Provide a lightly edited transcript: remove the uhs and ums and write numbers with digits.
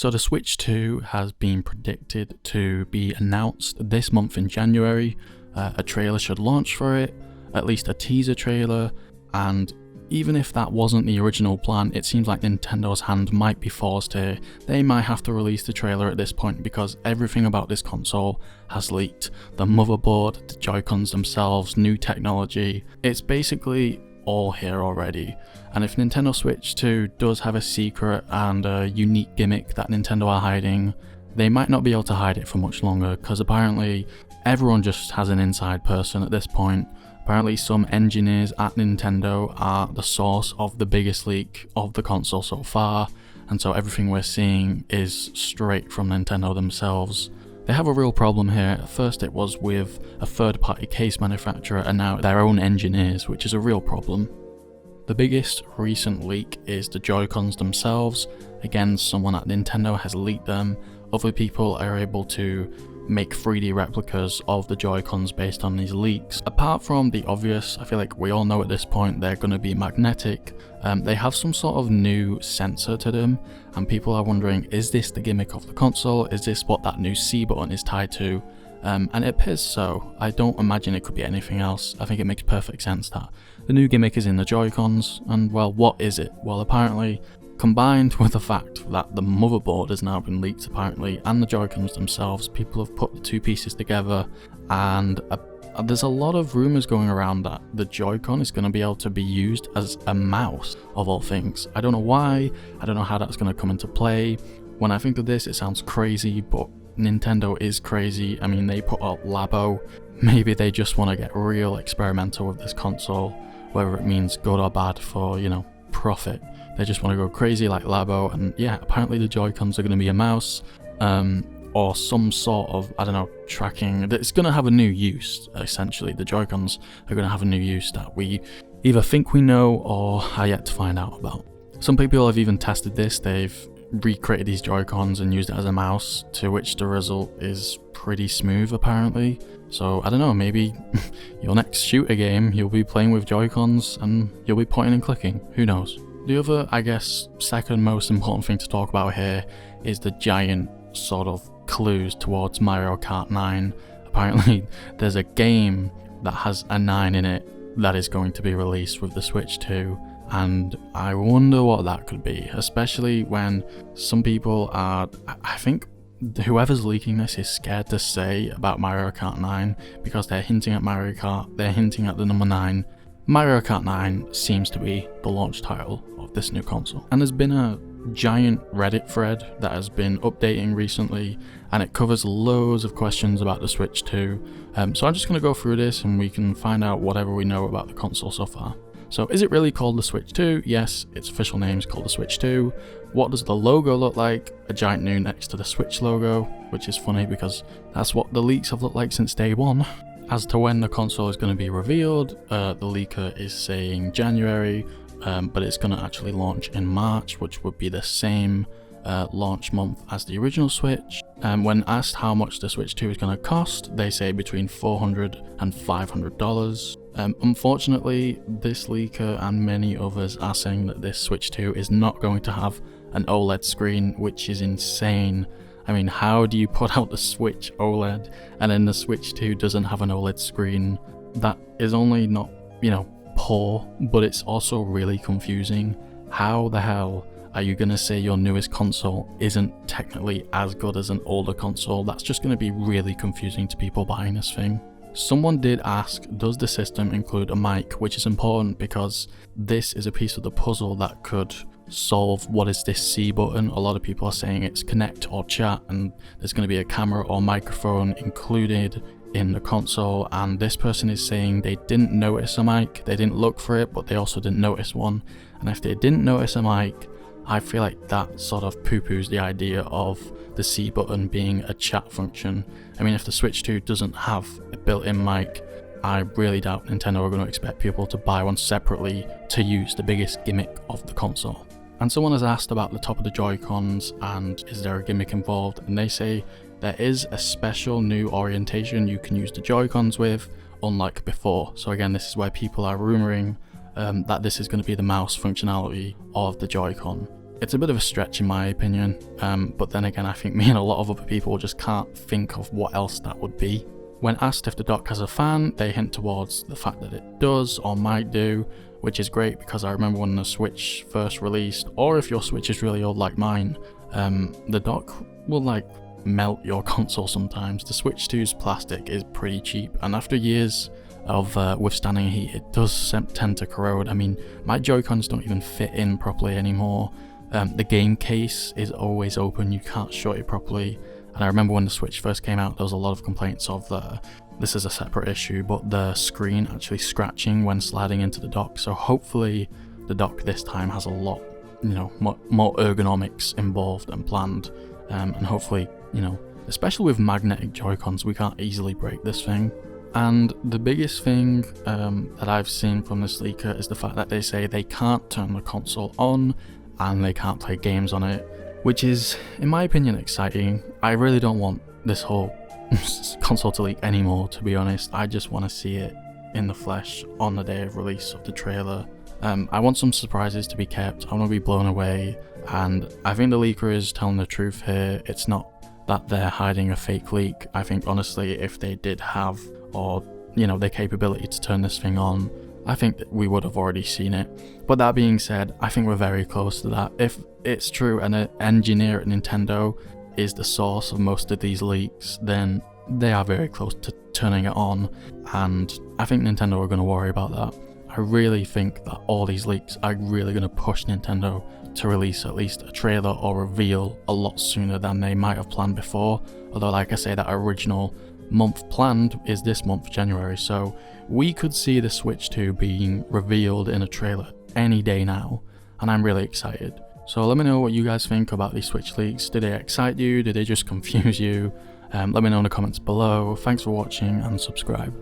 So the Switch 2 has been predicted to be announced this month in January. A trailer should launch for it, at least a teaser trailer, and even if that wasn't the original plan, it seems like Nintendo's hand might be forced here. They might have to release the trailer at this point because everything about this console has leaked. The motherboard, the Joy-Cons themselves, new technology, it's basically all here already. And if Nintendo Switch 2 does have a secret and a unique gimmick that Nintendo are hiding, they might not be able to hide it for much longer, because apparently everyone just has an inside person at this point. Apparently some engineers at Nintendo are the source of the biggest leak of the console so far, and so everything we're seeing is straight from Nintendo themselves. They have a real problem here. At first it was with a third-party case manufacturer, and now their own engineers, which is a real problem. The biggest recent leak is the Joy-Cons themselves. Again, someone at Nintendo has leaked them. Other people are able to make 3D replicas of the Joy-Cons based on these leaks. Apart from the obvious, I feel like we all know at this point they're going to be magnetic. They have some sort of new sensor to them, and people are wondering, is this the gimmick of the console? Is this what that new C button is tied to? And it appears so. I don't imagine it could be anything else. I think it makes perfect sense that the new gimmick is in the Joy-Cons, and well, what is it? Well, apparently, combined with the fact that the motherboard has now been leaked apparently, and the Joy-Cons themselves, people have put the two pieces together, and there's a lot of rumours going around that the Joy-Con is going to be able to be used as a mouse, of all things. I don't know why, I don't know how that's going to come into play. When I think of this, it sounds crazy, but Nintendo is crazy. I mean, they put out Labo. Maybe they just want to get real experimental with this console, whether it means good or bad for, profit. They just want to go crazy like Labo, and yeah, apparently the Joy-Cons are going to be a mouse, or some sort of, tracking. It's going to have a new use, essentially. The Joy-Cons are going to have a new use that we either think we know or are yet to find out about. Some people have even tested this. They've recreated these Joy-Cons and used it as a mouse, to which the result is pretty smooth apparently. So I don't know, maybe your next shooter game you'll be playing with Joy-Cons and you'll be pointing and clicking, who knows. The other, I guess, second most important thing to talk about here is the giant sort of clues towards Mario Kart 9. Apparently there's a game that has a 9 in it that is going to be released with the Switch 2. And I wonder what that could be, especially when some people are, I think whoever's leaking this is scared to say about Mario Kart 9 because they're hinting at Mario Kart, they're hinting at the number 9. Mario Kart 9 seems to be the launch title of this new console. And there's been a giant Reddit thread that has been updating recently, and it covers loads of questions about the Switch 2. So I'm just going to go through this and we can find out whatever we know about the console so far. So is it really called the Switch 2? Yes, its official name is called the Switch 2. What does the logo look like? A giant new next to the Switch logo, which is funny because that's what the leaks have looked like since day one. As to when the console is going to be revealed, the leaker is saying January, but it's going to actually launch in March, which would be the same launch month as the original Switch. When asked how much the Switch 2 is going to cost, they say between $400 and $500. Unfortunately, this leaker and many others are saying that this Switch 2 is not going to have an OLED screen, which is insane. I mean, how do you put out the Switch OLED and then the Switch 2 doesn't have an OLED screen? That is only not, poor, but it's also really confusing. How the hell are you going to say your newest console isn't technically as good as an older console? That's just going to be really confusing to people buying this thing. Someone did ask, does the system include a mic, which is important because this is a piece of the puzzle that could solve what is this C button. A lot of people are saying it's connect or chat, and there's going to be a camera or microphone included in the console, and this person is saying they didn't notice a mic, they didn't look for it, but they also didn't notice one. And if they didn't notice a mic, I feel like that sort of poo-poos the idea of the C button being a chat function. I mean, if the Switch 2 doesn't have a built-in mic, I really doubt Nintendo are going to expect people to buy one separately to use the biggest gimmick of the console. And someone has asked about the top of the Joy-Cons and is there a gimmick involved, and they say there is a special new orientation you can use the Joy-Cons with, unlike before. So again, this is where people are rumouring that this is going to be the mouse functionality of the Joy-Con. it's a bit of a stretch in my opinion, but then again I think me and a lot of other people just can't think of what else that would be. When asked if the dock has a fan, they hint towards the fact that it does or might do, which is great because I remember when the Switch first released, or if your Switch is really old like mine, the dock will like melt your console sometimes. The Switch 2's plastic is pretty cheap, and after years of withstanding heat, it does tend to corrode. I mean, my Joy-Cons don't even fit in properly anymore. The game case is always open, you can't shut it properly. And I remember when the Switch first came out, there was a lot of complaints of this is a separate issue, but the screen actually scratching when sliding into the dock. So hopefully the dock this time has a lot, more ergonomics involved and planned. And hopefully, especially with magnetic Joy-Cons, we can't easily break this thing. And the biggest thing that I've seen from this leaker is the fact that they say they can't turn the console on and they can't play games on it, which is, in my opinion, exciting. I really don't want this whole console to leak anymore, to be honest. I just want to see it in the flesh on the day of release of the trailer. I want some surprises to be kept. I want to be blown away, and I think the leaker is telling the truth here. It's not that they're hiding a fake leak. I think honestly, if they did have, or the capability to turn this thing on, I think that we would have already seen it. But that being said, I think we're very close to that. If it's true and an engineer at Nintendo is the source of most of these leaks, then they are very close to turning it on, and I think Nintendo are going to worry about that. I really think that all these leaks are really going to push Nintendo to release at least a trailer or reveal a lot sooner than they might have planned before. Although, like I say, that original month planned is this month, January, so we could see the Switch 2 being revealed in a trailer any day now, and I'm really excited. So let me know what you guys think about these Switch leaks. Did they excite you? Did they just confuse you? Let me know in the comments below. Thanks for watching and subscribe.